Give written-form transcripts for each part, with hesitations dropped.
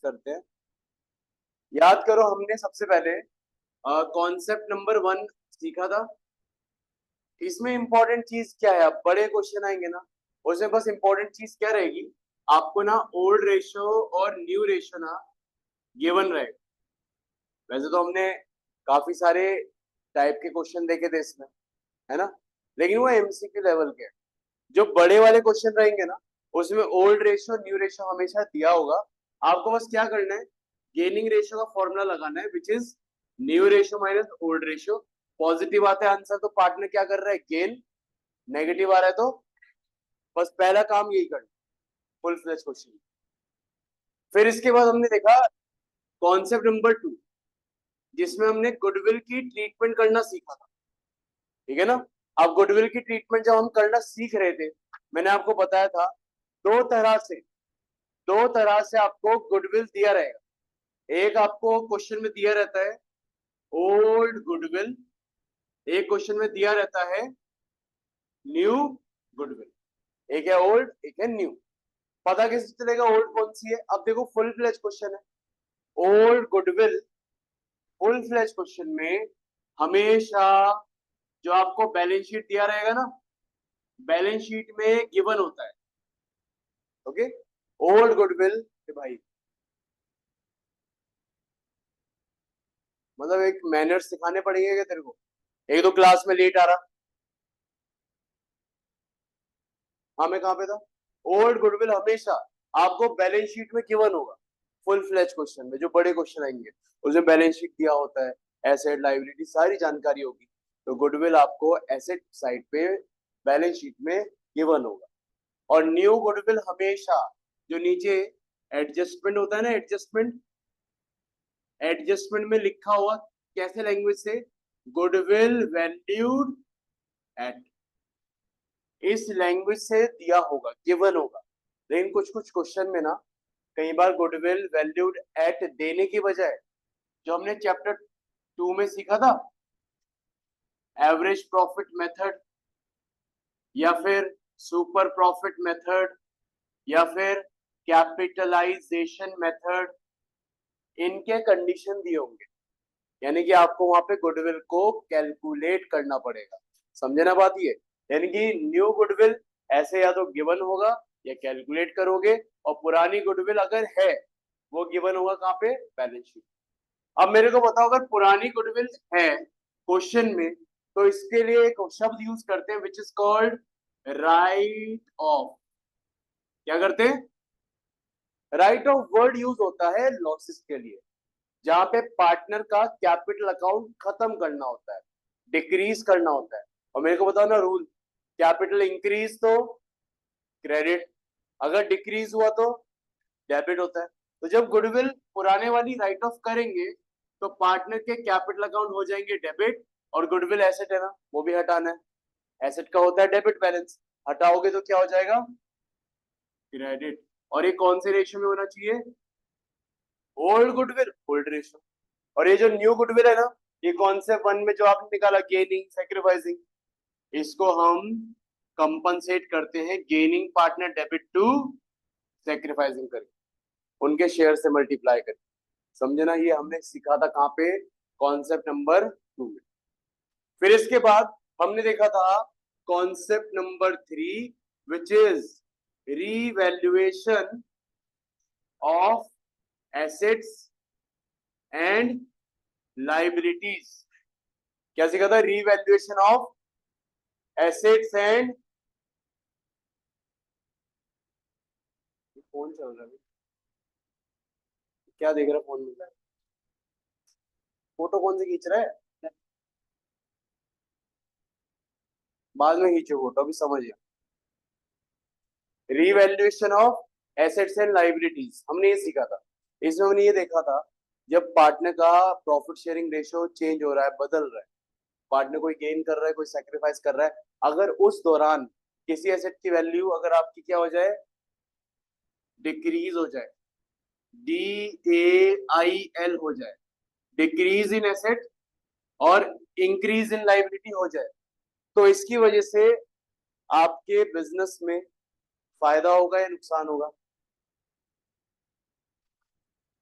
करते हैं। याद करो, हमने सबसे पहले कॉन्सेप्ट नंबर 1 सीखा था। इसमें इंपॉर्टेंट चीज क्या है? अब बड़े क्वेश्चन आएंगे ना, उसमें बस इंपॉर्टेंट चीज क्या रहेगी? आपको ना ओल्ड रेशो और न्यू रेशो ना गिवन रहेगा। वैसे तो हमने काफी सारे टाइप के क्वेश्चन देखे थे इसमें, है ना, लेकिन वो एमसीक्यू लेवल के हैं। जो बड़े वाले क्वेश्चन रहेंगे ना, उसमें ओल्ड रेशो न्यू रेशो हमेशा दिया होगा। आपको बस क्या करना है, गेनिंग रेशो का फॉर्मूला लगाना है, which is new ratio minus old ratio. Positive आता है आंसर तो पार्टनर क्या कर रहा है, गेन। नेगेटिव आ रहा है तो बस पहला काम यही करना, फुल फ्लेज क्वेश्चन। फिर इसके बाद हमने देखा कॉन्सेप्ट नंबर 2, जिसमें हमने गुडविल की ट्रीटमेंट करना सीखा था। ठीक है ना। अब गुडविल की ट्रीटमेंट जब हम करना सीख रहे थे, मैंने आपको बताया था दो तरह से दो तरह से आपको गुडविल दिया रहेगा। एक आपको क्वेश्चन में दिया रहता है ओल्ड गुडविल, एक क्वेश्चन में दिया रहता है न्यू गुडविल। एक है ओल्ड, एक है न्यू। पता कैसे चलेगा ओल्ड कौन सी है? अब देखो, फुल फ्लेज क्वेश्चन है old goodwill. Full fledge question में हमेशा जो आपको बैलेंस शीट दिया रहेगा ना, बैलेंस शीट में गिवन होता है। ओके, ओल्ड गुडविल भाई, मतलब एक मैनर्स सिखाने पड़ेंगे क्या तेरे को? एक तो क्लास में लेट आ रहा। हाँ, मैं कहाँ पे था? ओल्ड गुडविल हमेशा आपको बैलेंस शीट में गिवन होगा। फुल फ्लेज क्वेश्चन में जो बड़े क्वेश्चन आएंगे, उसमें बैलेंस शीट दिया होता है, एसेट लायबिलिटी सारी जानकारी होगी। तो गुडविल आपको एसेट साइड पे बैलेंस शीट में गिवन होगा। और न्यू गुडविल हमेशा जो नीचे एडजस्टमेंट होता है ना, एडजस्टमेंट, एडजस्टमेंट में लिखा हुआ कैसे लैंग्वेज से, गुडविल वैल्यूड एट, इस लैंग्वेज से दिया होगा, गिवन होगा। लेकिन कुछ कुछ क्वेश्चन में ना कई बार गुडविल वैल्यूड एट देने की बजाय, जो हमने चैप्टर 2 में सीखा था एवरेज प्रॉफिट मेथड, या फिर सुपर प्रॉफिट मेथड, या फिर कैपिटलाइजेशन मेथड, इनके कंडीशन दिए होंगे। यानी कि आपको वहां पे गुडविल को कैलकुलेट करना पड़ेगा। समझे ना बात ये? यानी कि न्यू गुडविल ऐसे या तो गिवन होगा या कैलकुलेट करोगे, और पुरानी गुडविल अगर है वो गिवन होगा कहाँ पे, बैलेंस शीट। अब मेरे को बताओ, अगर पुरानी गुडविल है क्वेश्चन में, तो इसके लिए एक शब्द यूज करते हैं which is called right of. क्या करते हैं? राइट ऑफ वर्ड यूज होता है लॉसेस के लिए, जहां पे पार्टनर का कैपिटल अकाउंट खत्म करना होता है, डिक्रीज करना होता है। और मेरे को बताओ ना रूल, कैपिटल इंक्रीज तो क्रेडिट, अगर डिक्रीज हुआ तो डेबिट होता है। तो जब गुडविल पुराने वाली राइट ऑफ करेंगे, तो पार्टनर के कैपिटल अकाउंट हो जाएंगे डेबिट, और गुडविल एसेट है ना, वो भी हटाना है। एसेट का होता है डेबिट बैलेंस, हटाओगे तो क्या हो जाएगा, क्रेडिट। और ये कौन से रेशियो में होना चाहिए? Old goodwill old ratio. और ये जो न्यू गुडविल है ना, ये कॉन्सेप्ट 1 में जो आपने निकाला गेनिंग सैक्रिफाइसिंग, इसको हम कंपनसेट करते हैं gaining partner debit to sacrificing करके, उनके शेयर से मल्टीप्लाई करके। समझे ना? ये हमने सीखा था कहाँ पे, कॉन्सेप्ट नंबर 2 में। फिर इसके बाद हमने देखा था concept number 3, which is revaluation of assets and liabilities. क्या सीखा था? Revaluation of assets and, phone चल रहा है, क्या देख रहा है फोन में? फोटो कौन से खींच रहा है? बाद में खींचो फोटो, अभी समझिए। Revaluation of assets and liabilities हमने ये सीखा था। इसमें हमने ये देखा था, जब पार्टनर का प्रॉफिट शेयरिंग रेशियो चेंज हो रहा है, बदल रहा है, पार्टनर कोई गेन कर रहा है, कोई सैक्रिफाइस कर रहा है, अगर उस दौरान किसी एसेट की वैल्यू अगर आपकी क्या हो जाए, डिक्रीज हो जाए, DAIL हो जाए, डिक्रीज इन एसेट और इंक्रीज इन लाइबिलिटी हो जाए, तो इसकी वजह से आपके बिजनेस में फायदा होगा या नुकसान होगा?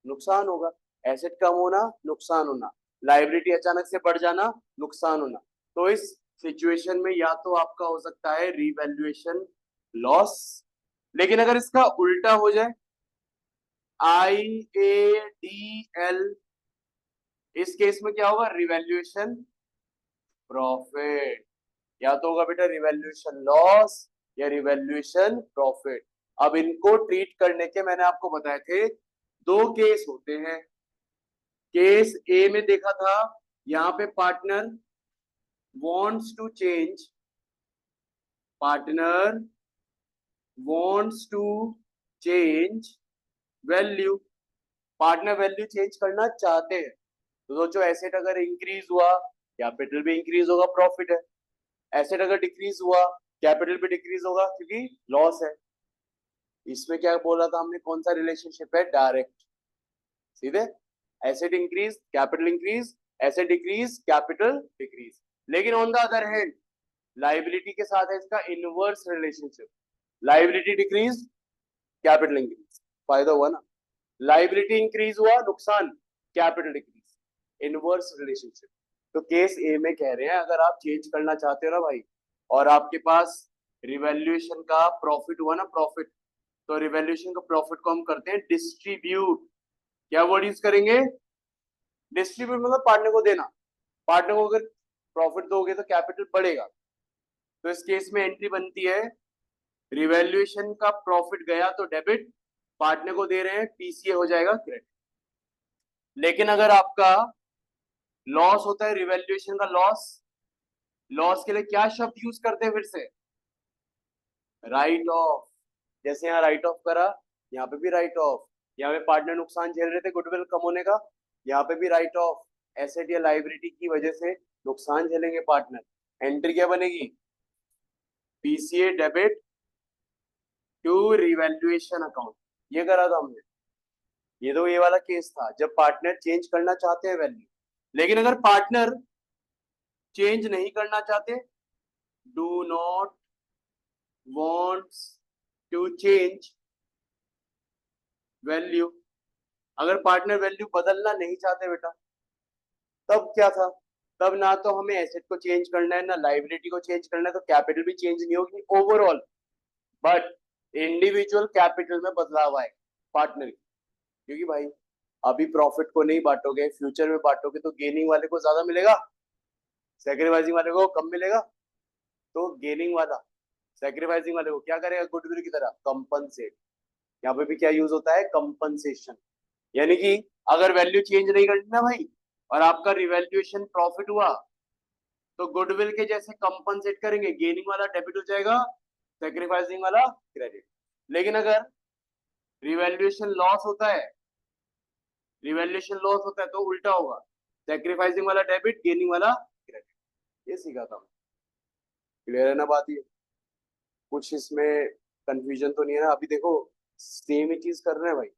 नुकसान होगा। एसेट कम होना, नुकसान होना। लायबिलिटी अचानक से बढ़ जाना, नुकसान होना। तो इस सिचुएशन में या तो आपका हो सकता है रीवैल्यूएशन लॉस, लेकिन अगर इसका उल्टा हो जाए IADL, इस केस में क्या होगा? Revaluation profit. या तो होगा बेटा रिवैल्यूएशन लॉस या रिवैल्यूएशन प्रॉफिट। अब इनको ट्रीट करने के मैंने आपको बताए थे दो केस होते हैं। केस ए में देखा था, यहां पे partner wants to change, partner wants to change value, partner value change करना चाहते हैं। तो सोचो एसेट अगर इंक्रीज हुआ, कैपिटल भी इंक्रीज होगा, प्रॉफिट है। एसेट अगर डिक्रीज हुआ, कैपिटल भी डिक्रीज होगा क्योंकि लॉस है। इसमें क्या बोला था हमने, कौन सा रिलेशनशिप है? डायरेक्ट, सीधे। Asset increase, capital increase, asset decrease, capital decrease. लेकिन on the other hand liability के साथ है इसका inverse relationship. Liability decrease, capital increase, फायदा हुआ ना। लायबिलिटी इंक्रीज हुआ, नुकसान, कैपिटल डिक्रीज, इनवर्स रिलेशनशिप। तो केस ए में कह रहे हैं अगर आप चेंज करना चाहते हो ना भाई, और आपके पास रिवैल्यूएशन का प्रॉफिट हुआ ना, प्रॉफिट, तो रिवैल्यूएशन का प्रॉफिट को हम करते हैं डिस्ट्रीब्यूट। क्या वर्ड यूज करेंगे? डिस्ट्रीब्यूट, मतलब पार्टनर को देना। पार्टनर को अगर प्रॉफिट दोगे तो कैपिटल बढ़ेगा। तो इस केस में एंट्री बनती है रिवैल्यूएशन का प्रॉफिट गया तो डेबिट, पार्टनर को दे रहे हैं, पीसीए हो जाएगा क्रेडिट। लेकिन अगर आपका लॉस होता है, रिवैल्यूएशन का लॉस, लॉस के लिए क्या शब्द यूज करते हैं फिर से? Right of. जैसे यहाँ राइट ऑफ करा, यहाँ पे भी राइट ऑफ। यहाँ पे पार्टनर नुकसान झेल रहे थे गुडविल कम होने का, यहाँ पे भी राइट ऑफ। एसेट या लायबिलिटी की वजह से नुकसान झेलेंगे पार्टनर। एंट्री क्या बनेगी? PCA debit to revaluation account. ये करा था हमने। ये तो ये वाला केस था जब पार्टनर चेंज करना चाहते हैं वैल्यू। लेकिन अगर पार्टनर चेंज नहीं करना चाहते, do not wants to change value, अगर पार्टनर वैल्यू बदलना नहीं चाहते बेटा, तब क्या था? तब ना तो हमें एसेट को चेंज करना है ना लायबिलिटी को चेंज करना है, तो कैपिटल भी चेंज नहीं होगी ओवरऑल, बट इंडिविजुअल कैपिटल में बदलाव आएगा पार्टनर की। क्योंकि भाई अभी प्रॉफिट को नहीं बांटोगे, फ्यूचर में बांटोगे तो गेनिंग वाले को ज्यादा मिलेगा, सैक्रिफाइसिंग वाले को कम मिलेगा। तो गेनिंग वाला सैक्रिफाइसिंग वाले को क्या करेगा? गुडविल की तरह कंपनसेट। यहाँ पे भी क्या यूज होता है? कंपनसेशन। यानी कि अगर वैल्यू चेंज नहीं करनी ना भाई, और आपका रिवैल्यूएशन प्रॉफिट हुआ, तो गुडविल के जैसे कंपनसेट करेंगे, गेनिंग वाला डेबिट हो जाएगा, सैक्रिफाइसिंग वाला क्रेडिट। लेकिन अगर रिवैल्यूएशन लॉस होता है, रिवैल्यूएशन लॉस होता है तो उल्टा होगा, सैक्रिफाइसिंग वाला डेबिट, गेनिंग वाला क्रेडिट। ये सीखा था। क्लियर है ना बात? ये कुछ इसमें कंफ्यूजन तो नहीं है ना? अभी देखो सेम ही चीज कर रहे हैं भाई।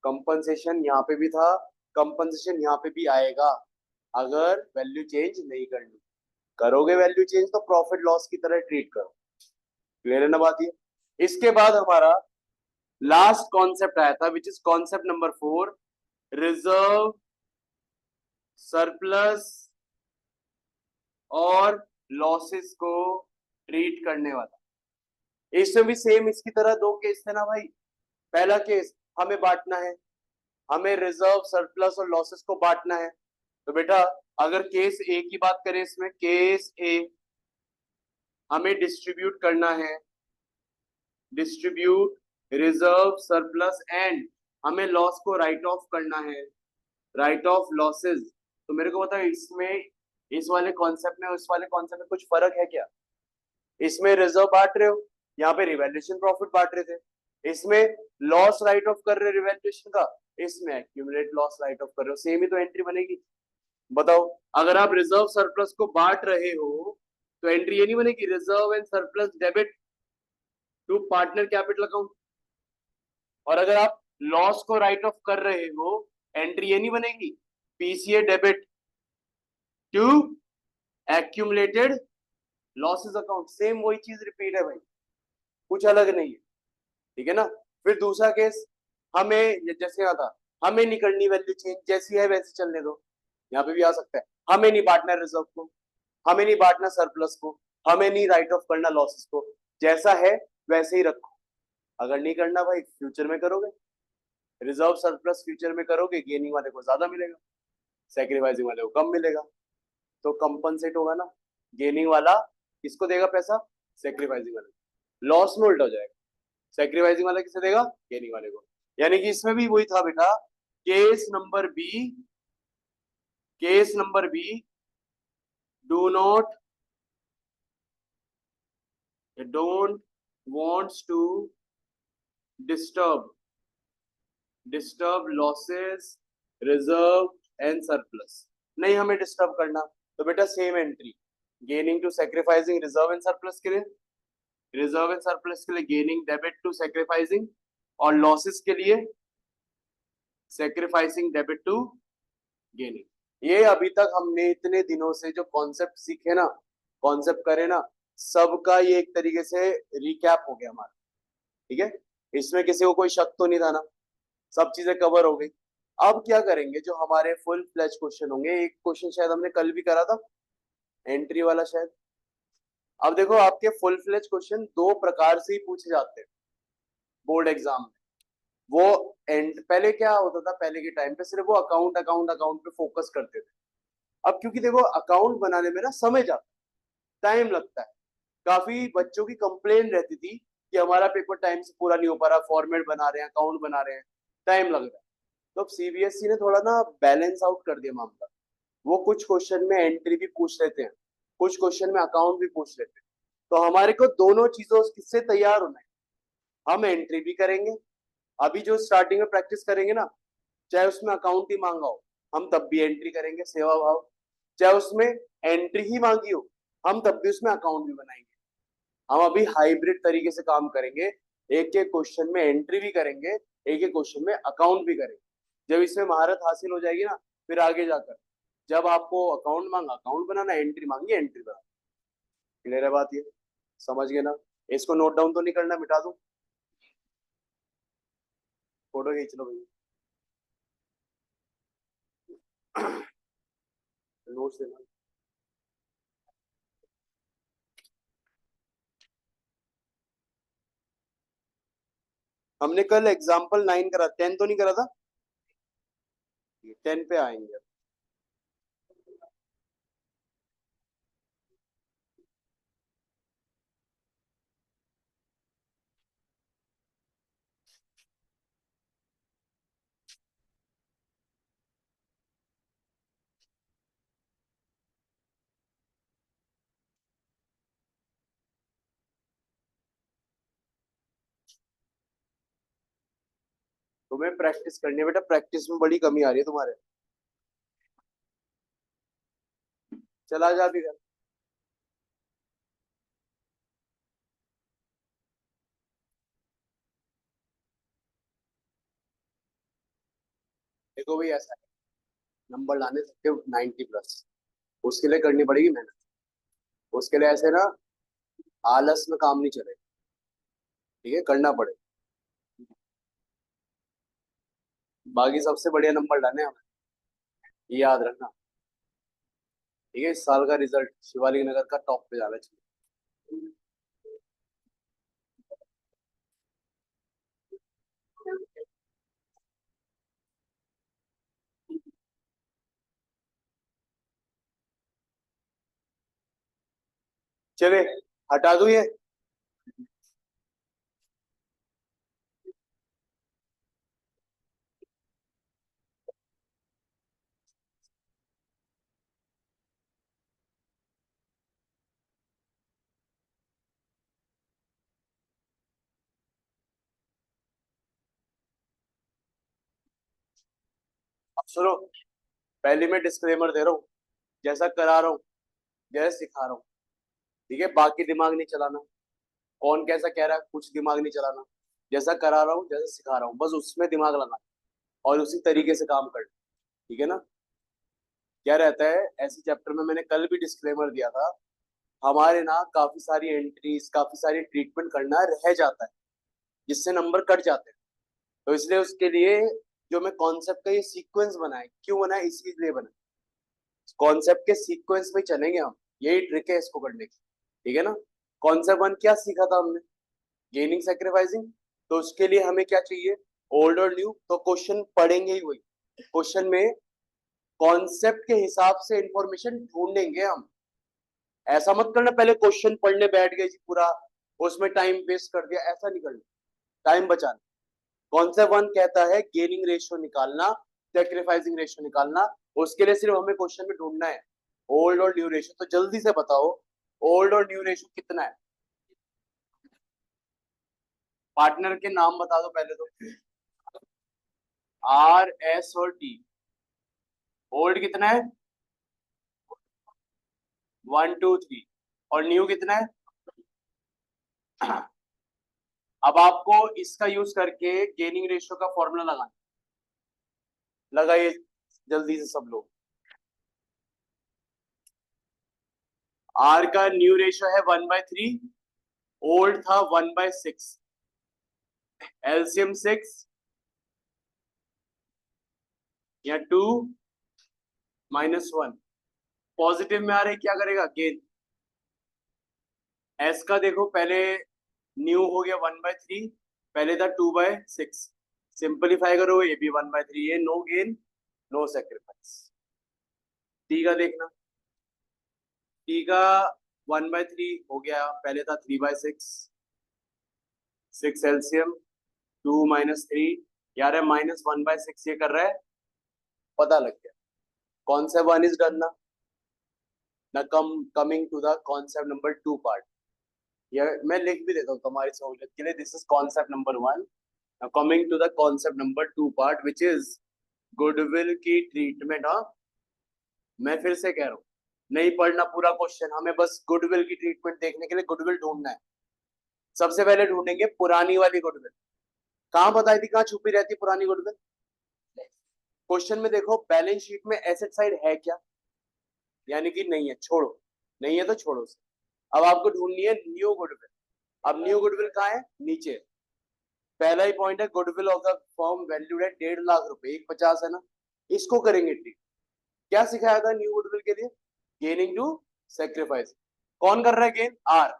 कंपनसेशन यहाँ पे भी था, कंपनसेशन यहाँ पे भी आएगा अगर वैल्यू चेंज नहीं करनी। करोगे वैल्यू चेंज तो प्रॉफिट लॉस की तरह ट्रीट करो। क्लियर है ना बात? ये इसके बाद हमारा लास्ट कॉन्सेप्ट आया था, which is concept number 4, reserve, surplus और लॉसेस को ट्रीट करने वाला। इसमें भी सेम इसकी तरह दो केस थे ना भाई। पहला केस, हमें बांटना है, हमें रिजर्व, सरप्लस और लॉसेस को बांटना है। तो बेटा अगर केस ए की बात करें, इसमें केस ए हमें डिस्ट्रीब्यूट करना है, डिस्ट्रीब्यूट रिजर्व, सरप्लस एंड हमें लॉस को राइट ऑफ करना है, राइट ऑफ लॉसेस। तो मेरे को बताओ इसमें, इस वाले कॉन्सेप्ट में उस वाले कॉन्सेप्ट में कुछ फर्क है क्या? इसमें रिजर्व बांट रहे हो, यहाँ पे रिवैल्यूएशन प्रॉफिट बांट रहे थे। इसमें लॉस राइट ऑफ कर रहे हो रिवैल्यूएशन का, इसमें एक्यूमुलेट लॉस राइट ऑफ कर रहे हो। सेम ही तो एंट्री बनेगी। बताओ अगर आप रिजर्व सरप्लस को बांट रहे हो तो एंट्री ये नहीं बनेगी, reserve and surplus debit to partner capital account. और अगर आप लॉस को राइट ऑफ कर रहे हो, एंट्री ये नहीं बनेगी, PCA debit to accumulated losses account. Same वही चीज रिपीट है भाई, कुछ अलग नहीं है। ठीक है ना? फिर दूसरा केस, हमें जैसे आता हमें नहीं करनी वैल्यू चेंज, जैसी है वैसी चलने दो। यहाँ पे भी आ सकता है, हमें नहीं बांटना रिजर्व को, हमें नहीं बांटना सरप्लस को, हमें नहीं राइट ऑफ करना लॉसेस को, जैसा है वैसे ही रखो। अगर नहीं करना भाई फ्यूचर में करोगे, रिजर्व सरप्लस फ्यूचर में करोगे, गेनिंग वाले को ज्यादा मिलेगा, सेक्रीफाइसिंग वाले को कम मिलेगा, तो कंपनसेट होगा ना। गेनिंग वाला किसको देगा पैसा, सेक्रीफाइसिंग वाले, लॉस में उल्टा हो जाएगा, सेक्रीफाइसिंग वाला किसे देगा, गेनिंग वाले को। यानी कि इसमें भी वही था बेटा, case number B, case number B, do not, don't wants to disturb losses, reserve and surplus, नहीं हमें डिस्टर्ब करना, तो बेटा same entry, gaining to sacrificing reserve and surplus के लिए, रिजर्व एंड सरप्लस के लिए गेनिंग डेबिट टू सेक्रीफाइसिंग, और लॉसेस के लिए सेक्रीफाइसिंग डेबिट टू गेनिंग। ये अभी तक हमने इतने दिनों से जो कॉन्सेप्ट सीखे ना, कॉन्सेप्ट करे ना, सबका ये एक तरीके से रिकैप हो गया हमारा, ठीक है। इसमें किसी को कोई शक तो नहीं था ना, सब चीजें कवर हो गई। अब क्या करेंगे, जो हमारे फुल फ्लैश क्वेश्चन होंगे, एक क्वेश्चन शायद हमने कल भी करा था, एंट्री वाला शायद। अब देखो आपके फुल फ्लैश क्वेश्चन दो प्रकार से ही पूछे जाते हैं बोर्ड एग्जाम में। वो पहले क्या होता था, पहले के टाइम पे सिर्फ वो अकाउंट अकाउंट अकाउंट पे फोकस करते थे। अब क्योंकि देखो अकाउंट बनाने में ना समय जाता है, टाइम लगता है, काफी बच्चों की कंप्लेन रहती थी कि हमारा पेपर टाइम से पूरा नहीं हो पा रहा, फॉर्मेट बना रहे हैं, अकाउंट बना रहे हैं, टाइम लग रहा है। तो अब सीबीएसई ने थोड़ा ना बैलेंस आउट कर दिया मामला, वो कुछ क्वेश्चन में एंट्री भी पूछ लेते हैं, कुछ क्वेश्चन में अकाउंट भी पूछ लेते हैं। तो हमारे को दोनों चीजों किससे तैयार होना है, हम एंट्री भी करेंगे, अभी जो स्टार्टिंग में प्रैक्टिस करेंगे ना, चाहे उसमें अकाउंट ही मांगा हो हम तब भी एंट्री करेंगे सेवा भाव, चाहे उसमें एंट्री ही मांगी हो हम तब भी उसमें अकाउंट भी बनाएंगे। हम अभी हाइब्रिड तरीके से काम करेंगे, एक एक क्वेश्चन में एंट्री भी करेंगे, एक एक क्वेश्चन में अकाउंट भी करेंगे। जब इसमें महारत हासिल हो जाएगी ना, फिर आगे जाकर जब आपको अकाउंट मांगा अकाउंट बनाना, एंट्री मांगी एंट्री बनाना। क्लियर है बात, ये समझ गए ना। इसको नोट डाउन तो नहीं करना, मिटा दूं, फोटो खींच लो भैया। नोट्स देना। हमने कल एग्जाम्पल 9 करा, 10 तो नहीं करा था, 10 पे आएंगे। तुम्हें प्रैक्टिस करनी है बेटा, प्रैक्टिस में बड़ी कमी आ रही है तुम्हारे। चला जा भी घर। देखो भाई ऐसा है, नंबर लाने सकते हो 90+, उसके लिए करनी पड़ेगी मेहनत, उसके लिए ऐसे ना आलस में काम नहीं चलेगा, ठीक है, करना पड़ेगा। बाकी सबसे बढ़िया नंबर लाने हैं हमें, ये याद रखना, ठीक है। इस साल का रिजल्ट शिवालिक नगर का टॉप पे जाना चाहिए। चले, हटा दूं ये। अब सुनो, पहले मैं डिस्क्लेमर दे रहा हूँ, जैसा करा रहा हूँ, जैसा सिखा रहा हूँ, ठीक है, बाकी दिमाग नहीं चलाना, कौन कैसा कह रहा है कुछ दिमाग नहीं चलाना, जैसा करा रहा हूँ जैसा सिखा रहा हूँ बस उसमें दिमाग लगाना और उसी तरीके से काम करना, ठीक है ना। क्या रहता है ऐसे चैप्टर में, मैंने कल भी डिस्क्लेमर दिया था, हमारे ना काफी सारी एंट्रीज, काफी सारी ट्रीटमेंट करना रह जाता है, जिससे नंबर कट जाते हैं। तो इसलिए उसके लिए जो मैं कॉन्सेप्ट का ये सीक्वेंस बनाए, क्यों बनाए, इसीलिए बनाए, कॉन्सेप्ट के सीक्वेंस में चलेंगे हम, यही ट्रिक है इसको करने की, ठीक है ना। कॉन्सेप्ट वन क्या सीखा था हमने, गेनिंग सैक्रिफाइसिंग, तो उसके लिए हमें क्या चाहिए, ओल्ड और न्यू, तो क्वेश्चन पढ़ेंगे ही वही, क्वेश्चन में कॉन्सेप्ट के हिसाब से इंफॉर्मेशन ढूंढेंगे हम। ऐसा मत करना पहले क्वेश्चन पढ़ने बैठ गए जी पूरा, उसमें टाइम वेस्ट कर दिया, ऐसा नहीं करना, टाइम बचाना। कॉन्सेप्ट वन कहता है गेनिंग रेशियो निकालना, सैक्रिफाइसिंग रेशियो निकालना, उसके लिए सिर्फ हमें क्वेश्चन में ढूंढना है ओल्ड और न्यू रेशियो। तो जल्दी से बताओ ओल्ड और न्यू रेशियो कितना है, पार्टनर के नाम बता दो पहले तो। आर, एस और टी। ओल्ड कितना है, 1 2 3, और न्यू कितना है। अब आपको इसका यूज करके गेनिंग रेशियो का फॉर्मूला लगाना, लगाइए जल्दी से सब लोग। आर का न्यू रेशियो है 1/3, ओल्ड था 1/6, एलसीएम 6 या 2 -1, पॉजिटिव में आ रहे क्या करेगा गेन। एस का देखो पहले न्यू हो गया 1/3, पहले था 2/6, सिंपलीफाई करो ये भी 1/3, ये no gain no sacrifice. T का देखना, टी का 1/3 हो गया, पहले था 3/6, 6 एलसीएम, 2 -3, यार है -1/6 ये कर रहा है, पता लग गया। कॉन्सेप्ट वन इज डन ना। ना coming to the concept number 2 part, ये मैं लिख भी देता हूँ तुम्हारी सहूलियत के लिए, this is concept number 1। Coming to the concept number 2 part which is goodwill की ट्रीटमेंट। हाँ, मैं फिर से कह रहा हूँ, नहीं पढ़ना पूरा क्वेश्चन, हमें बस गुडविल की ट्रीटमेंट देखने के लिए गुडविल ढूंढना है। सबसे पहले ढूंढेंगे पुरानी वाली गुडविल, कहाँ बताई थी, कहाँ छुपी रहती पुरानी गुडविल। क्वेश्चन में देखो बैलेंस शीट में एसेट साइड है क्या, यानी कि नहीं है, छोड़ो, नहीं है तो छोड़ो से। अब आपको ढूंढनी है न्यू गुडविल। अब न्यू गुडविल कहाँ है, नीचे। पहला ही पॉइंट है goodwill of the firm valued है 1.5 लाख रुपए, 150 है ना, इसको करेंगे ट्रीट। क्या सिखाया था न्यू गुडविल के लिए, गेनिंग टू सेक्रीफाइस। कौन कर रहा है गेन, आर,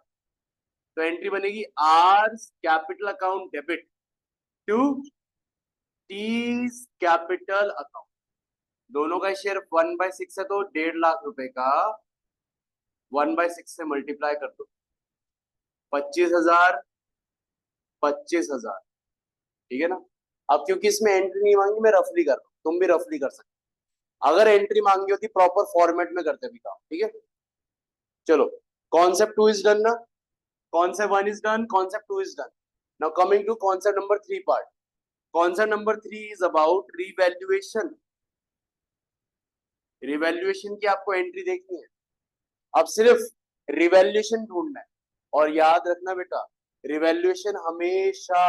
तो एंट्री बनेगी R capital account debit to T's capital account. दोनों का शेयर 1/6 है, तो 1.5 लाख रुपए का 1/6 से मल्टीप्लाई कर दो, 25,000, 25,000, ठीक है ना। अब क्योंकि इसमें एंट्री नहीं मांगी, मैं रफली कर रहा हूँ, तुम भी रफली कर सकते, अगर एंट्री मांगी होती प्रॉपर फॉर्मेट में करते भी काम, ठीक है। चलो, कॉन्सेप्ट 2 इज डन ना, concept 1 is done, concept 2 is done. Now coming to concept number 3 part. Concept number 3 is about revaluation. Revaluation की आपको एंट्री देखनी है, अब सिर्फ रिवैल्यूएशन ढूंढना है। और याद रखना बेटा, रिवैल्यूएशन हमेशा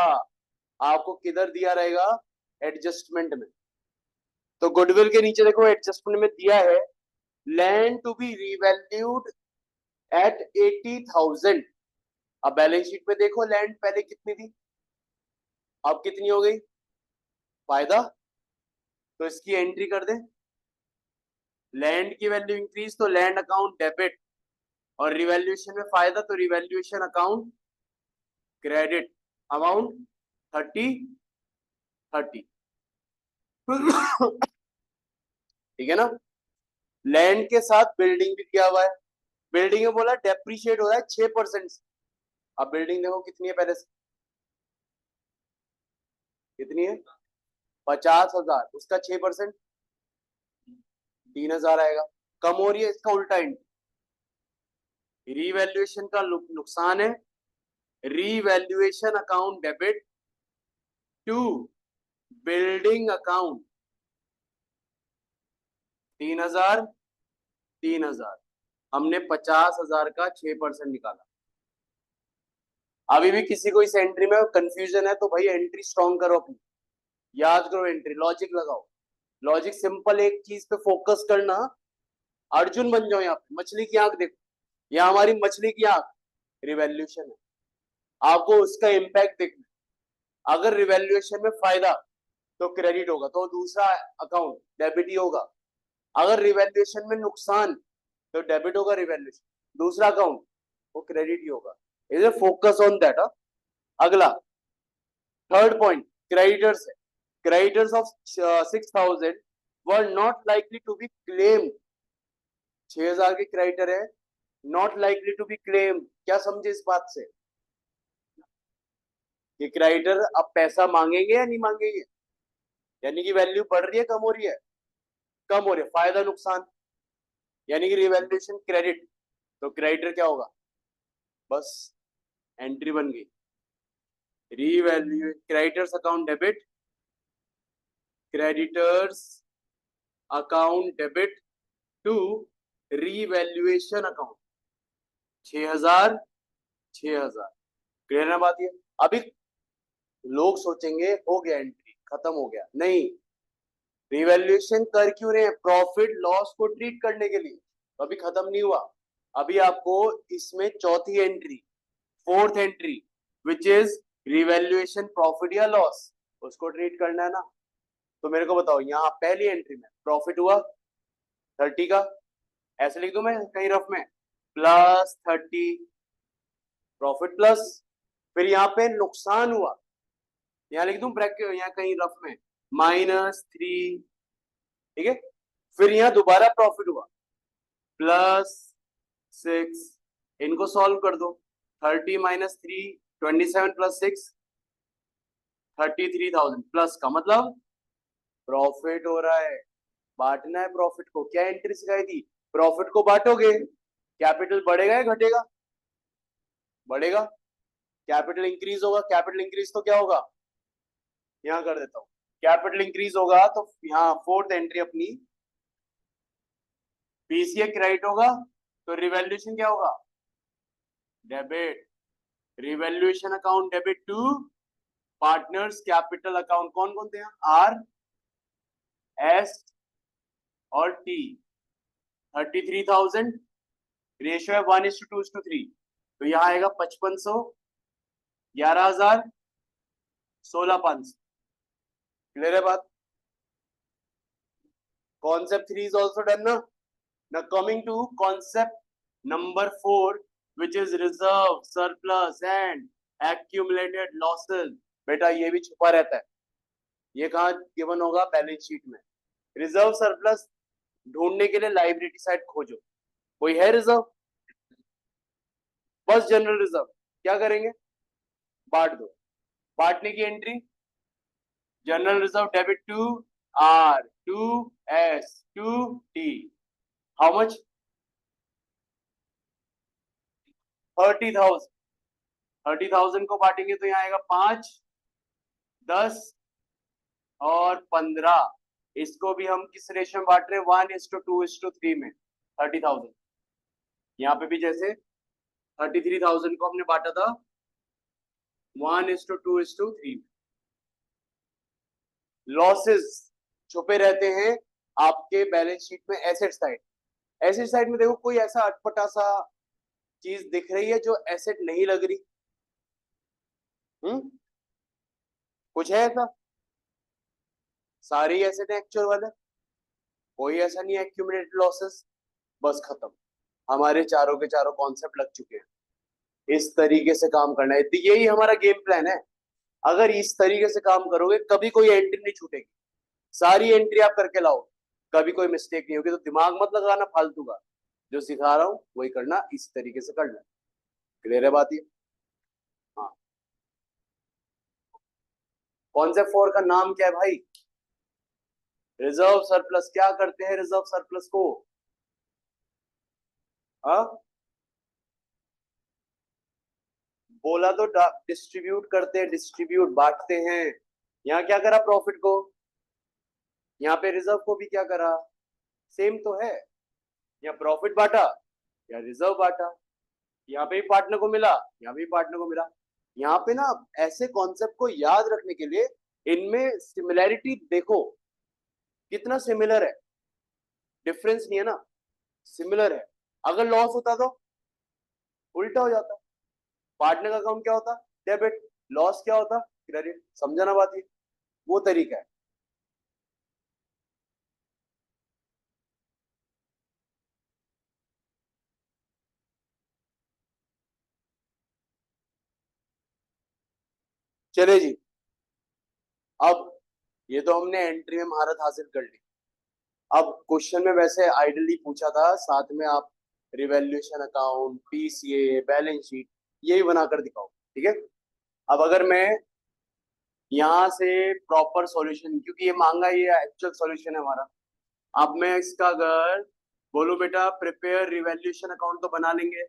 आपको किधर दिया रहेगा, एडजस्टमेंट में। तो गुडविल के नीचे देखो एडजस्टमेंट में दिया है land to be revalued at 80,000। अब बैलेंस शीट में देखो लैंड पहले कितनी थी, अब कितनी हो गई, फायदा, तो इसकी एंट्री कर दें। लैंड की वैल्यू इंक्रीज तो लैंड अकाउंट डेबिट, और रिवैल्यूएशन में फायदा तो रिवैल्यूएशन अकाउंट क्रेडिट, अमाउंट 30 ठीक है ना। लैंड के साथ बिल्डिंग भी दिया हुआ है, बिल्डिंग में बोला डेप्रिशिएट हो रहा है 6%। अब बिल्डिंग देखो कितनी है पहले से, कितनी है, 50,000, उसका 6% 3,000 आएगा, कम हो रही है, इसका उल्टा रीवैल्यूएशन का नुकसान है, revaluation account debit to building account 3,000 3,000, हमने 50,000 का 6% निकाला। अभी भी किसी को इस एंट्री में कंफ्यूजन है तो भाई एंट्री स्ट्रॉन्ग करो अपनी, याद करो एंट्री, लॉजिक लगाओ, लॉजिक सिंपल, एक चीज पे फोकस करना, अर्जुन बन जाओ यहाँ पे, मछली की आंख देखो, यहाँ हमारी मछली की आंख रिवैल्यूएशन है, आपको उसका इम्पैक्ट देखना। अगर रिवैल्यूएशन में फायदा तो क्रेडिट होगा, तो दूसरा अकाउंट डेबिट ही होगा। अगर रिवैल्यूएशन में नुकसान तो डेबिट होगा रिवैल्यूएशन, दूसरा अकाउंट वो क्रेडिट ही होगा। Is focus on that. अगला थर्ड पॉइंट क्रेडिटर्स है। Creditors of 6,000 were not likely to be claimed. 6,000 के क्रेडिटर है, not likely to be claimed. क्या समझे इस बात से कि क्रेडिटर अब पैसा मांगेंगे या नहीं मांगेंगे, यानी कि वैल्यू बढ़ रही है कम हो रही है, कम हो रही है, फायदा नुकसान, यानी कि रिवैल्यूएशन क्रेडिट, तो क्रेडिटर क्या होगा, बस एंट्री बन गई। Revalue creditors account debit, creditors account debit to revaluation account 6,000 6,000। Clear है बात ये। अभी लोग सोचेंगे हो गया एंट्री खत्म हो गया, नहीं, रिवैल्यूएशन कर क्यों रहे हैं, प्रॉफिट लॉस को ट्रीट करने के लिए, तो अभी खत्म नहीं हुआ। अभी आपको इसमें चौथी entry, fourth entry which is revaluation profit या लॉस, उसको ट्रीट करना है ना। तो मेरे को बताओ, यहाँ पहली एंट्री में प्रॉफिट हुआ 30 का, ऐसे लिख दू मैं कहीं रफ में, प्लस 30 प्रॉफिट प्लस, फिर यहाँ पे नुकसान हुआ, यहाँ लिख दूं ब्रैकेट, यहाँ कहीं रफ में -3, ठीक है। फिर यहाँ दोबारा प्रॉफिट हुआ +6, इनको सॉल्व कर दो, 30 - 3 27 + 6 33,000 प्लस का मतलब प्रॉफिट हो रहा है, बांटना है प्रॉफिट को। क्या एंट्री सिखाई थी, प्रॉफिट को बांटोगे, कैपिटल बढ़ेगा या घटेगा, बढ़ेगा, कैपिटल इंक्रीज होगा, कैपिटल इंक्रीज तो क्या होगा, यहाँ कर देता हूं, कैपिटल इंक्रीज होगा तो यहाँ फोर्थ एंट्री अपनी पीसीए क्रेडिट होगा, तो रिवैल्यूएशन क्या होगा, debit, revaluation account debit to partners capital account. कौन कौन थे यहाँ, आर एस और टी। 33,000 रेशियो है 1:2:3, तो यहाँ आएगा 5500, 11,000, 16,500। क्लियर है बात। कॉन्सेप्ट 3 इज ऑल्सो डन ना। Now coming to concept number 4 which is reserve, surplus and accumulated losses। बेटा ये भी छुपा रहता है, ये कहाँ गिवन होगा, बैलेंस शीट में। रिजर्व सरप्लस ढूंढने के लिए लाइबिलिटी साइड खोजो, कोई है रिजर्व, बस जनरल रिजर्व, क्या करेंगे, बांट दो, बांटने की entry, general reserve debit to R to S to T, how much, 30,000। 30,000 को बांटेंगे तो यहाँ आएगा 5, 10 और 15। इसको भी हम किस रेशियो में बांट रहे हैं, 1:2:3 में 30,000। यहाँ पे भी जैसे 33,000 को हमने बांटा था 1:2:3। लॉसेस छुपे रहते हैं आपके बैलेंस शीट में एसेट साइड। एसेट साइड में देखो कोई ऐसा अटपटा सा चीज दिख रही है जो एसेट नहीं लग रही, कुछ है ऐसा, सारे एसेट है एक्चुअल वाले, कोई ऐसा नहीं है एक्यूमुलेटेड लॉसेस, बस खत्म। हमारे चारों के चारों कॉन्सेप्ट लग चुके हैं। इस तरीके से काम करना है, यही हमारा गेम प्लान है। अगर इस तरीके से काम करोगे कभी कोई एंट्री नहीं छूटेगी, सारी एंट्री आप करके लाओ, कभी कोई मिस्टेक नहीं होगी। तो दिमाग मत लगाना फालतू का, जो सिखा रहा हूं वही करना, इस तरीके से करना। क्लियर है बात ये। हाँ, कॉन्सेप्ट 4 का नाम क्या है भाई, रिजर्व सरप्लस। क्या करते हैं रिजर्व सरप्लस को, हाँ बोला तो डिस्ट्रीब्यूट करते हैं, डिस्ट्रीब्यूट बांटते हैं। यहाँ क्या करा प्रॉफिट को, यहाँ पे रिजर्व को भी क्या करा, सेम तो है, यहाँ प्रॉफिट बांटा या रिजर्व बांटा, यहाँ पे भी पार्टनर को मिला, यहाँ भी पार्टनर को मिला। यहाँ पे ना ऐसे कॉन्सेप्ट को याद रखने के लिए इनमें सिमिलैरिटी देखो कितना सिमिलर है, डिफरेंस नहीं है ना, सिमिलर है। अगर लॉस होता तो उल्टा हो जाता, पार्टनर का अकाउंट क्या होता, डेबिट, लॉस क्या होता, क्रेडिट। समझा ना बात ये, वो तरीका है। चले जी, अब ये तो हमने एंट्री में महारत हासिल कर ली। अब क्वेश्चन में वैसे आइडियली पूछा था साथ में आप revaluation account, PCA, balance sheet यही बनाकर दिखाओ, ठीक है। अब अगर मैं यहाँ से प्रॉपर सॉल्यूशन, क्योंकि ये मांगा, ये एक्चुअल सॉल्यूशन है हमारा। अब मैं इसका अगर बोलूं बेटा प्रिपेयर रिवैल्यूएशन अकाउंट तो बना लेंगे।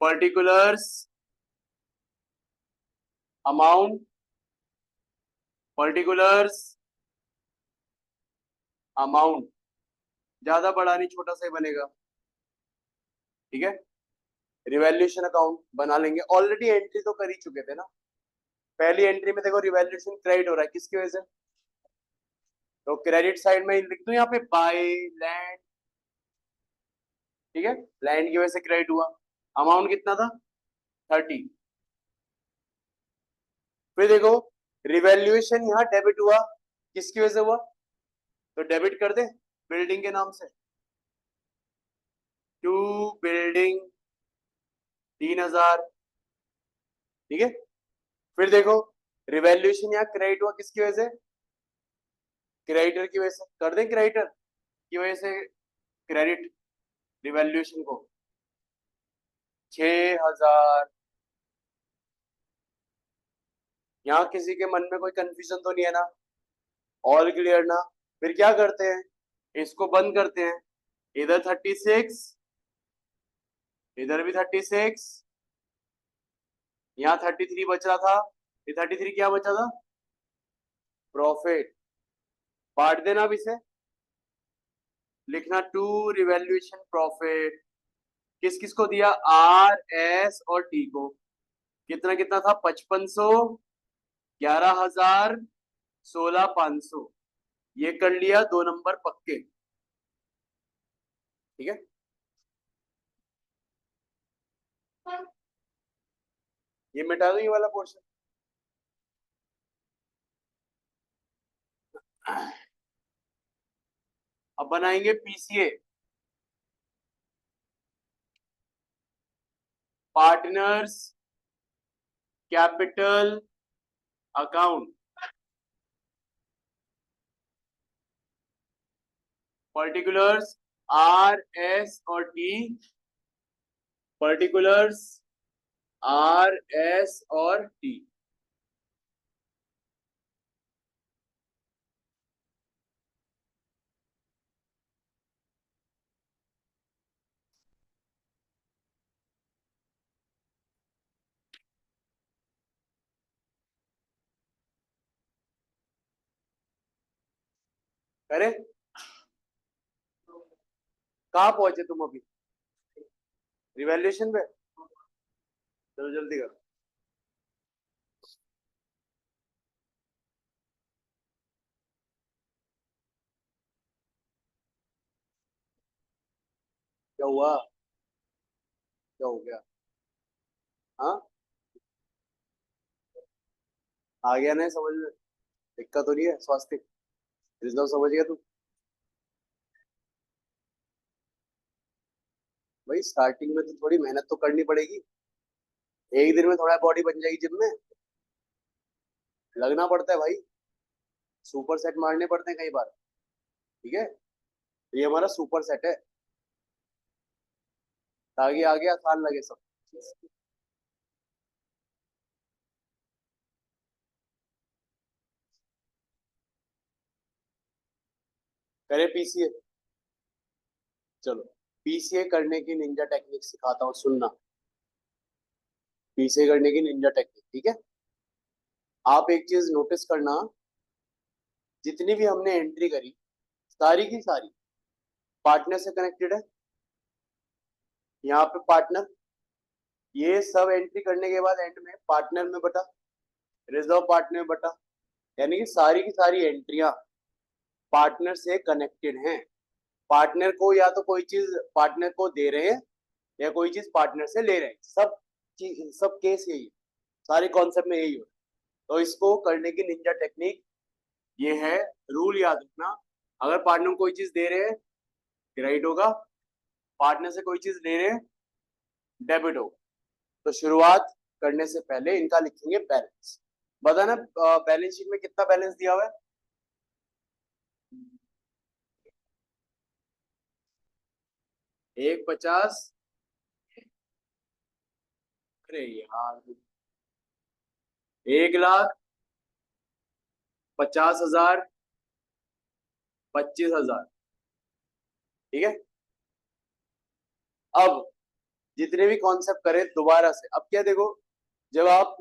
पर्टिकुलर्स अमाउंट, पर्टिकुलर्स अमाउंट, ज्यादा बड़ा नहीं छोटा सा ही बनेगा, ठीक है। रिवैल्यूएशन अकाउंट बना लेंगे, ऑलरेडी एंट्री तो कर ही चुके थे ना। पहली एंट्री में देखो रिवैल्यूएशन क्रेडिट हो रहा है, किसकी वजह से? तो क्रेडिट साइड में लिख दूं यहाँ पे बाय लैंड, ठीक है, लैंड की वजह से क्रेडिट हुआ। अमाउंट कितना था? 30। फिर देखो रिवैल्यूएशन यहाँ डेबिट हुआ, किसकी वजह से हुआ? तो डेबिट कर दे बिल्डिंग के नाम से, टू बिल्डिंग 3000, ठीक है। फिर देखो रिवैल्यूएशन यहाँ क्रेडिट हुआ, किसकी वजह से? क्रेडिटर की वजह से, कर दें क्रेडिटर की वजह से क्रेडिट रिवैल्यूएशन को 6000। यहाँ किसी के मन में कोई कंफ्यूजन तो नहीं है ना? ऑल क्लियर ना? फिर क्या करते हैं, इसको बंद करते हैं। इधर 36, इधर भी 36, यहाँ 33 बच रहा था, ये 33 क्या बचा था? प्रॉफिट। बांट देना अब इसे, लिखना टू रिवैल्यूएशन प्रॉफिट, किस किस को दिया? आर, एस और टी को। कितना कितना था? 5500, 11000, 16500। ये कर लिया 2 नंबर पक्के, ठीक है। ये मिटा दो ये वाला पोर्शन। अब बनाएंगे PCA, partners capital account. Particulars R, S और टी, पर्टिकुलर्स आर, एस और टी। करे, कहाँ पहुंचे तुम अभी? रिवैल्यूएशन पे? चलो जल्दी करो। क्या हुआ? क्या हो गया? हाँ, आ गया ना समझ में? दिक्कत हो रही है स्वास्थ्य, रिजल्ट समझ गया तू? भाई स्टार्टिंग में तो थोड़ी मेहनत तो करनी पड़ेगी, एक दिन में थोड़ा बॉडी बन जाएगी जिम में। लगना पड़ता है भाई, सुपर सेट मारने पड़ते हैं कई बार, ठीक है। ये हमारा सुपर सेट है, ताकि आगे आसान लगे सब। करे पीसीए, चलो पीसीए करने की निंजा टेक्निक सिखाता हूँ, सुनना। पीसीए करने की निंजा टेक्निक, ठीक है। आप एक चीज नोटिस करना, जितनी भी हमने एंट्री करी सारी की सारी पार्टनर से कनेक्टेड है। यहाँ पे पार्टनर, ये सब एंट्री करने के बाद एंड में पार्टनर में बटा, रिजर्व पार्टनर में बटा, यानी कि सारी की सारी एंट्रियां पार्टनर से कनेक्टेड हैं। पार्टनर को या तो कोई चीज पार्टनर को दे रहे हैं या कोई चीज पार्टनर से ले रहे हैं, सब चीज सब केस यही है, सारे कॉन्सेप्ट में यही हो। तो इसको करने की निंजा टेक्निक ये है, रूल याद रखना। अगर पार्टनर को कोई चीज दे रहे हैं क्रेडिट होगा, पार्टनर से कोई चीज ले रहे हैं डेबिट होगा। तो शुरुआत करने से पहले इनका लिखेंगे बैलेंस। बताना बैलेंस शीट में कितना बैलेंस दिया हुआ है। 150। अरे यार, 1,50,000, 25,000। ठीक है। अब जितने भी कॉन्सेप्ट करें दोबारा से। अब क्या देखो, जब आप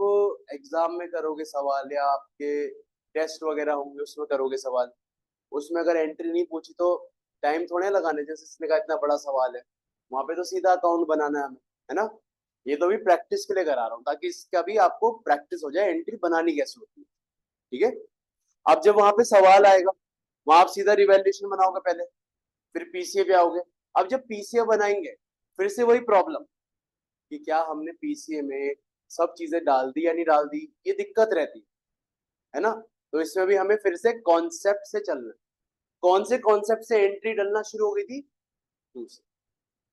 एग्जाम में करोगे सवाल या आपके टेस्ट वगैरह होंगे उसमें करोगे सवाल, उसमें अगर एंट्री नहीं पूछी तो टाइम थोड़े लगाने, जैसे इसने कहा इतना बड़ा सवाल है, वहां पे तो सीधा अकाउंट बनाना है हमें, है ना। ये तो भी प्रैक्टिस के लिए करा रहा हूँ ताकि इसका भी आपको प्रैक्टिस हो जाए एंट्री बनानी कैसे होती है। ठीक है। अब जब वहां पे सवाल आएगा, वहां आप सीधा रिवैल्यूएशन बनाओगे पहले, फिर पीसीए पे आओगे। अब जब पीसीए बनाएंगे, फिर से वही प्रॉब्लम कि क्या हमने पीसीए में सब चीजें डाल दी या नहीं डाल दी, ये दिक्कत रहती है ना। तो इसमें भी हमें फिर से कॉन्सेप्ट से चलना है। कौन से कॉन्सेप्ट से एंट्री डलना शुरू हो गई थी, 2 से।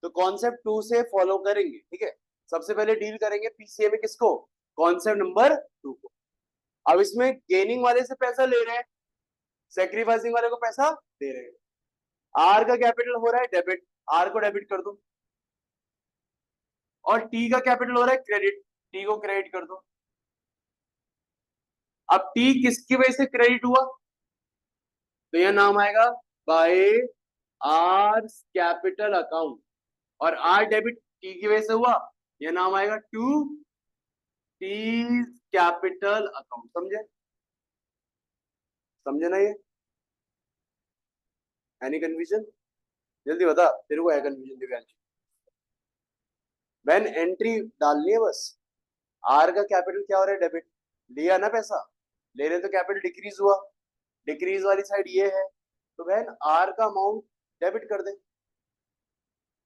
तो कॉन्सेप्ट 2 से फॉलो करेंगे। ठीक है। सबसे पहले डील करेंगे पीसीए में किसको, कॉन्सेप्ट नंबर 2 को। अब इसमें गेनिंग वाले से पैसा ले रहे हैं, सेक्रीफाइसिंग वाले को पैसा दे रहे हैं। आर का कैपिटल हो रहा है डेबिट, आर को डेबिट कर दो। और टी का कैपिटल हो रहा है क्रेडिट, टी को क्रेडिट कर दो। अब टी किसकी वजह से क्रेडिट हुआ, तो यह नाम आएगा बाय आर कैपिटल अकाउंट। और आर डेबिट टी की वजह से हुआ, यह नाम आएगा टू टी कैपिटल अकाउंट। समझे, समझे ना ये। एनी कंफ्यूजन, जल्दी बता, तेरे को है कंफ्यूजन दिव्यांश। व्हेन एंट्री डालनी है बस। आर का कैपिटल क्या हो रहा है, डेबिट। लिया ना पैसा, ले रहे तो कैपिटल डिक्रीज हुआ, डिक्रीज वाली साइड ये है, तो व्हेन आर का अमाउंट डेबिट कर दे।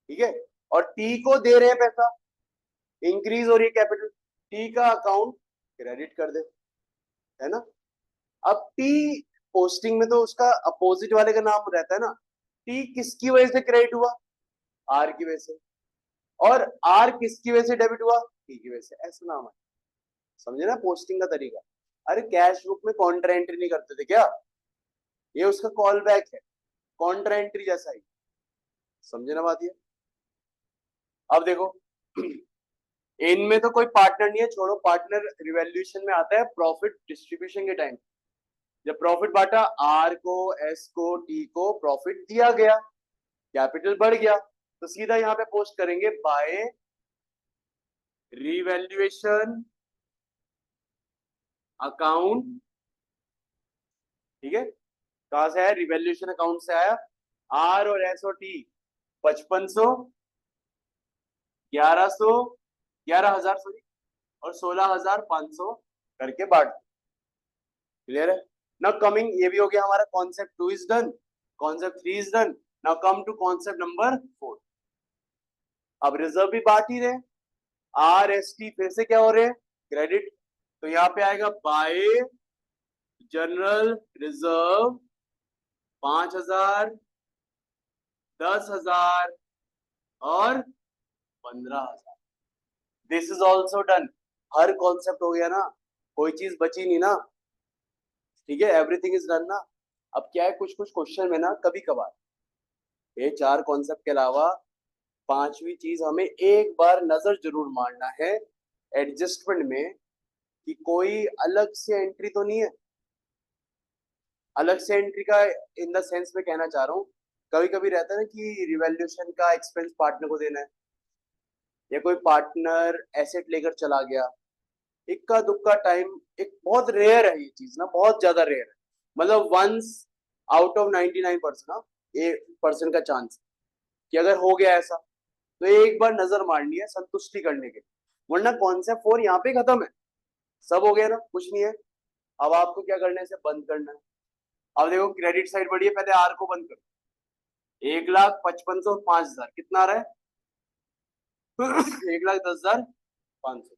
ठीक है। और टी को दे रहे हैं पैसा, इंक्रीज हो रही है कैपिटल, टी का अकाउंट क्रेडिट कर दे, है ना। अब टी पोस्टिंग में तो उसका अपोजिट वाले का नाम रहता है ना। टी किसकी वजह से क्रेडिट हुआ, आर की वजह से। और आर किसकी वजह से डेबिट हुआ, टी की वजह से, ऐसा नाम है। समझे ना पोस्टिंग का तरीका। अरे कैश बुक में कॉन्ट्रा एंट्री नहीं करते थे क्या, ये उसका कॉल बैक है, कॉन्ट्रा एंट्री जैसा ही। समझे ना बात ये। अब देखो, इनमें तो कोई पार्टनर नहीं है, छोड़ो, पार्टनर रिवैल्यूएशन में आता है प्रॉफिट डिस्ट्रीब्यूशन के टाइम। जब प्रॉफिट बांटा, आर को, एस को, टी को प्रॉफिट दिया गया, कैपिटल बढ़ गया, तो सीधा यहां पे पोस्ट करेंगे बाय रिवैल्यूएशन अकाउंट। ठीक है। कहां से आया, रिवैल्यूएशन अकाउंट से आया। आर और एस और टी 5500, 1100, 11,000 सॉरी, और 16,500 करके बांट। क्लियर है ना। कमिंग, ये भी हो गया हमारा concept 2 is done, concept 3 is done. Now come to concept number 4। अब रिजर्व भी बांट ही रहे, आर एस टी फिर से क्या हो रहे हैं, क्रेडिट। तो यहाँ पे आएगा बाय जनरल रिजर्व 5,000, 10,000 और 15,000। This is also done. Her concept हो गया ना, कोई चीज बची नहीं ना। ठीक है, एवरीथिंग इज डन ना। अब क्या है, कुछ कुछ क्वेश्चन में ना कभी कभार ये 4 कॉन्सेप्ट के अलावा 5वीं चीज हमें एक बार नजर जरूर मारना है एडजस्टमेंट में, कि कोई अलग से एंट्री तो नहीं है। अलग से एंट्री का इन द सेंस में कहना चाह रहा हूँ, कभी कभी रहता है ना कि रिवैल्यूएशन का एक्सपेंस पार्टनर को देना है, या कोई पार्टनर एसेट लेकर चला गया, इक्का दुक्का टाइम, एक बहुत रेयर है ये चीज ना, बहुत ज्यादा रेयर है। मतलब वंस आउट ऑफ 99% ना, 1% का चांस कि अगर हो गया ऐसा, तो एक बार नजर मारनी है संतुष्टि करने के, वरना कॉन्सेप्ट 4 यहाँ पे खत्म है। सब हो गया ना, कुछ नहीं है। अब आपको क्या करना है, इसे बंद करना है। अब देखो क्रेडिट साइड बढ़ी है, पहले आर को बंद करो। 1,55,000 और 5,000 कितना आ रहा है 1,10,500।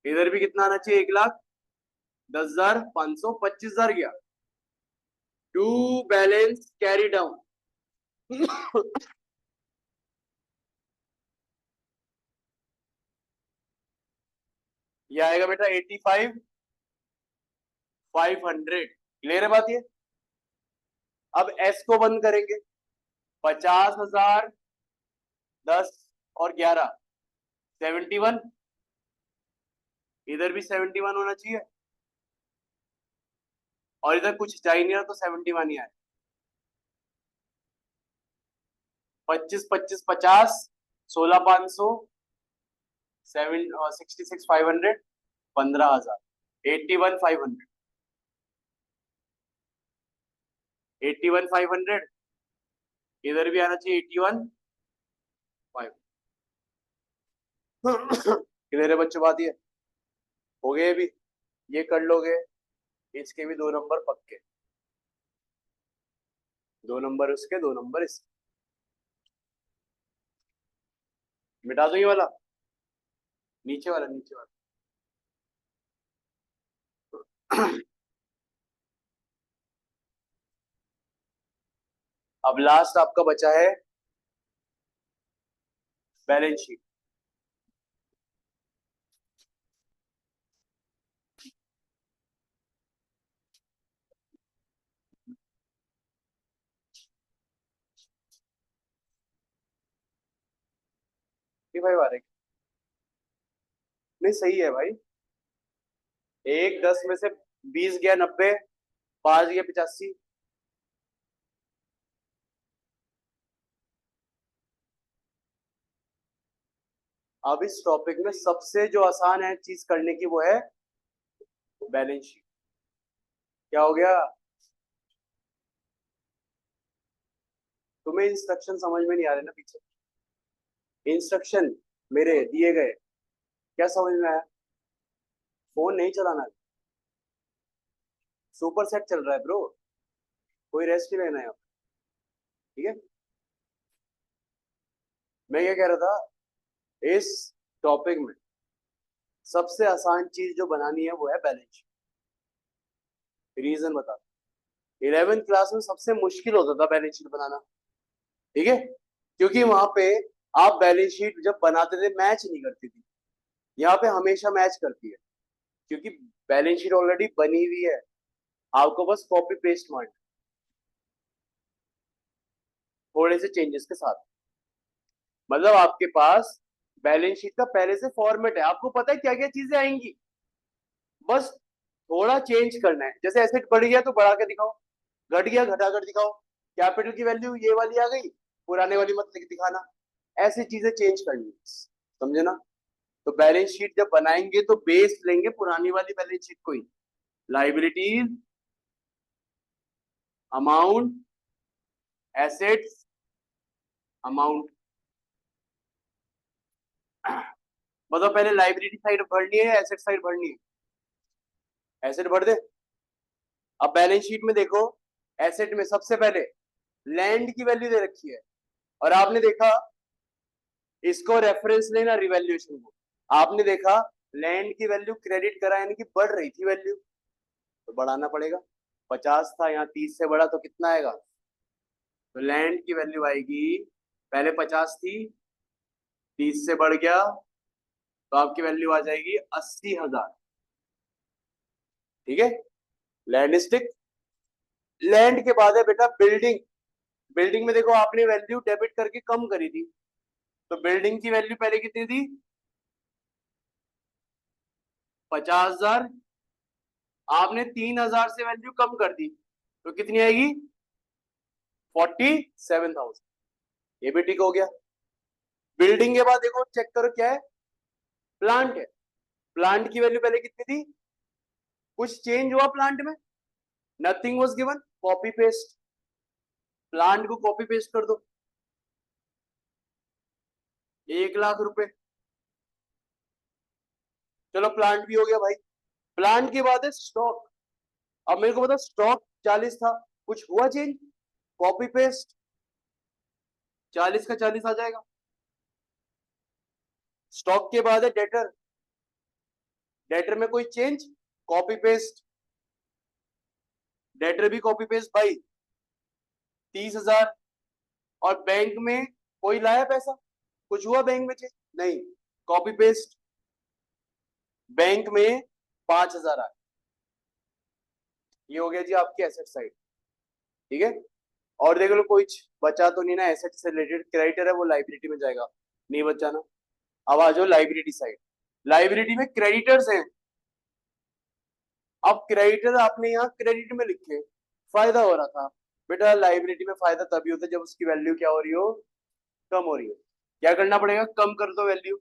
इधर भी कितना आना चाहिए, 1,10,500, 25,000 गया टू बैलेंस कैरी डाउन। ये आएगा बेटा 85,500। क्लियर है बात ये। अब एस को बंद करेंगे, 50,000, 10 और 11, 71। इधर भी 71 होना चाहिए, और इधर कुछ जा ही नहीं रहा तो 71 ही आए। 25, 25, 50, 16,500, 66,500, 15,000, 81,500, 81,500। इधर भी आना चाहिए 81,500। किधर है बच्चों बात ये हो गए भी, ये कर लोगे, इसके भी 2 नंबर पक्के, 2 नंबर उसके, 2 नंबर इसके। मिटा दो ये वाला, नीचे वाला, नीचे वाला। अब लास्ट आपका बचा है बैलेंस शीट। भाई बारे नहीं सही है भाई। 1 10 में से 20 गया 90, 5 गया 85। अब इस टॉपिक में सबसे जो आसान है चीज करने की वो है बैलेंस शीट। क्या हो गया? तुम्हें इंस्ट्रक्शन समझ में नहीं आ रहे ना पीछे? इंस्ट्रक्शन मेरे दिए गए, क्या समझ में आया? फोन नहीं चलाना है, सुपर सेट चल रहा है ब्रो, कोई रेस्ट नहीं लेना है। ठीक है, मैं क्या कह रहा था, इस टॉपिक में सबसे आसान चीज जो बनानी है वो है बैलेंस शीट। रीजन बता। 11th क्लास में सबसे मुश्किल होता था बैलेंस शीट बनाना। ठीक है, क्योंकि वहां पे आप बैलेंस शीट जब बनाते थे मैच नहीं करती थी। यहाँ पे हमेशा मैच करती है, क्योंकि बैलेंस शीट ऑलरेडी बनी हुई है, आपको बस कॉपी पेस्ट मारना, थोड़े से चेंजेस के साथ। मतलब आपके पास बैलेंस शीट का पहले से फॉर्मेट है, आपको पता है क्या क्या चीजें आएंगी, बस थोड़ा चेंज करना है। जैसे एसेट बढ़ गया तो बढ़ा के दिखाओ, घट गया घटा कर दिखाओ, कैपिटल की वैल्यू ये वाली आ गई, पुराने वाली मत दिखाना, ऐसी चीजें चेंज करनी है, समझे ना? तो बैलेंस शीट जब बनाएंगे तो बेस लेंगे पुरानी वाली बैलेंस शीट को ही, लाइबिलिटीज, अमाउंट, एसेट्स, अमाउंट। मतलब पहले लाइबिलिटी साइड भरनी है, एसेट साइड भरनी है? एसेट भर दे। अब बैलेंस शीट में देखो, एसेट में सबसे पहले लैंड की वैल्यू दे रखी है, और आपने देखा, इसको रेफरेंस लेना रिवैल्यूएशन को, आपने देखा लैंड की वैल्यू क्रेडिट करा यानी कि बढ़ रही थी वैल्यू, तो बढ़ाना पड़ेगा। 50 था, यहाँ 30 से बढ़ा तो कितना आएगा? तो लैंड की वैल्यू आएगी, पहले 50 थी, 30 से बढ़ गया तो आपकी वैल्यू आ जाएगी 80,000। ठीक है, लैंड स्टिक। लैंड के बाद है बेटा बिल्डिंग। बिल्डिंग में देखो आपने वैल्यू डेबिट करके कम करी थी, तो बिल्डिंग की वैल्यू पहले कितनी थी? 50,000। आपने 3,000 से वैल्यू कम कर दी तो कितनी आएगी? 47,000। ये भी ठीक हो गया। बिल्डिंग के बाद देखो चेक करो क्या है, प्लांट है। प्लांट की वैल्यू पहले कितनी थी? कुछ चेंज हुआ प्लांट में? Nothing was given, copy paste. Plant को कॉपी पेस्ट कर दो, 1,00,000 रुपए। चलो प्लांट भी हो गया भाई। प्लांट के बाद है स्टॉक। अब मेरे को पता स्टॉक 40 था, कुछ हुआ चेंज? कॉपी पेस्ट, 40 का 40 आ जाएगा। स्टॉक के बाद है डेटर। डेटर में कोई चेंज? कॉपी पेस्ट, डेटर भी कॉपी पेस्ट भाई, 30,000। और बैंक में कोई लाया पैसा, कुछ हुआ बैंक में चेंज? नहीं, कॉपी पेस्ट। बैंक में 5,000 आए। ये हो गया जी आपकी एसेट साइड। ठीक है, और देख लो कुछ बचा तो नहीं ना एसेट से रिलेटेड, क्रेडिटर है वो लाइबिलिटी में जाएगा, नहीं बचा ना। अब आ जाओ लाइबिलिटी साइड। लाइबिलिटी में क्रेडिटर्स हैं। अब क्रेडिटर आपने यहाँ क्रेडिट में लिखे, फायदा हो रहा था। बेटा लाइबिलिटी में फायदा तभी होता है जब उसकी वैल्यू क्या हो रही हो, कम हो रही हो। क्या करना पड़ेगा, कम कर दो वैल्यू।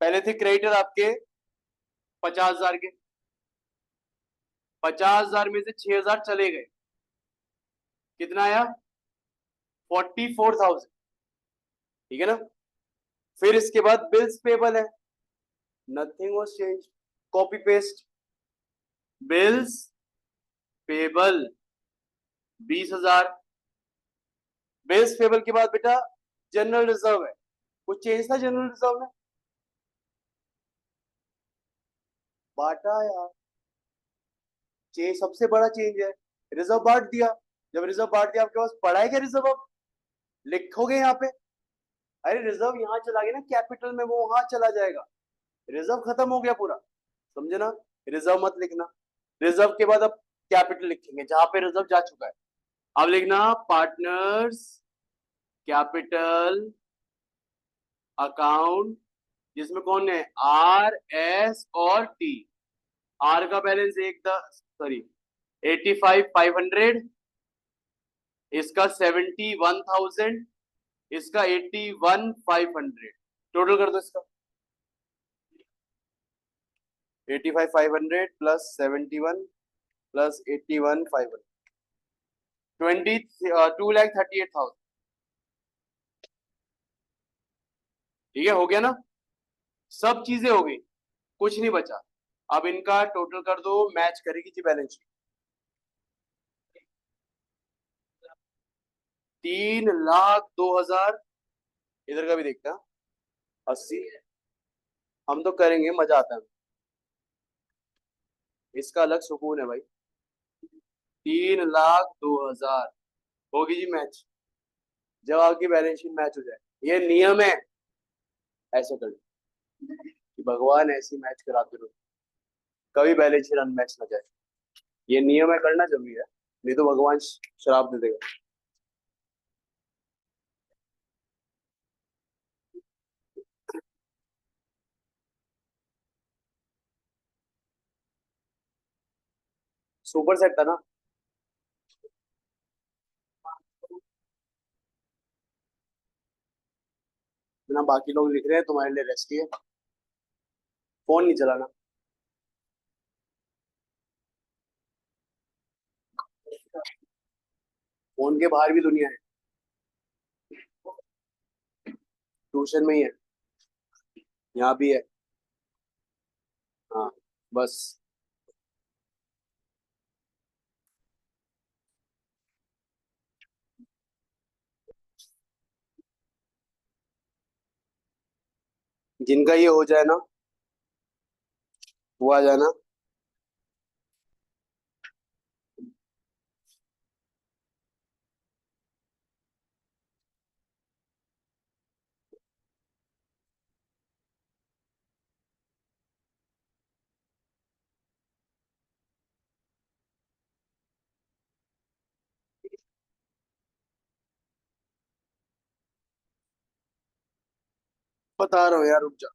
पहले थे क्रेडिटर आपके 50,000 के, 50,000 में से 6,000 चले गए, कितना आया, 44,000। ठीक है ना। फिर इसके बाद बिल्स पेबल है, nothing was change, copy paste. Bills payable 20,000। Bills payable के बाद बेटा जनरल रिजर्व है, कुछ चेंज था जनरल रिजर्व में, बांटा यार। चेंज सबसे बड़ा चेंज है, रिजर्व बांट दिया। जब रिजर्व बांट दिया आपके पास पड़ा है क्या रिजर्व, अब लिखोगे यहाँ पे। अरे रिजर्व यहाँ चला गया ना कैपिटल में, वो वहां चला जाएगा, रिजर्व खत्म हो गया पूरा, समझे ना। रिजर्व मत लिखना, रिजर्व के बाद अब कैपिटल लिखेंगे जहां पे रिजर्व जा चुका है। अब लिखना पार्टनर्स कैपिटल अकाउंट, जिसमें कौन है, आर एस और टी। आर का बैलेंस 85,500, इसका 71,000, इसका 81,500। टोटल कर दो इसका, 85,500 प्लस 71 प्लस 81,500, 2,38,000। ठीक है, हो गया ना, सब चीजें हो गई, कुछ नहीं बचा। अब इनका टोटल कर दो, मैच करेगी जी बैलेंस शीट। 3,02,000, इधर का भी देखते हैं, 80। हम तो करेंगे, मजा आता है, इसका अलग सुकून है भाई। 3,02,000 होगी जी मैच, जब आपकी बैलेंस शीट मैच हो जाए। ये नियम है, ऐसे कर कि भगवान ऐसी मैच कराते रहो, कभी बैलेंस शीट अनमैच ना जाए। ये नियम है, करना जरूरी है, नहीं तो भगवान श्राप दे देगा। सुपर सेट था ना। ना बाकी लोग लिख रहे हैं, तुम्हारे लिए रेस्ट ही है, फोन नहीं चलाना। फोन के बाहर भी दुनिया है, ट्यूशन में ही है, यहाँ भी है। हाँ, बस। जिनका ये हो जाए ना, वो आ जाना। बता रहा हूँ यार, रुक जा।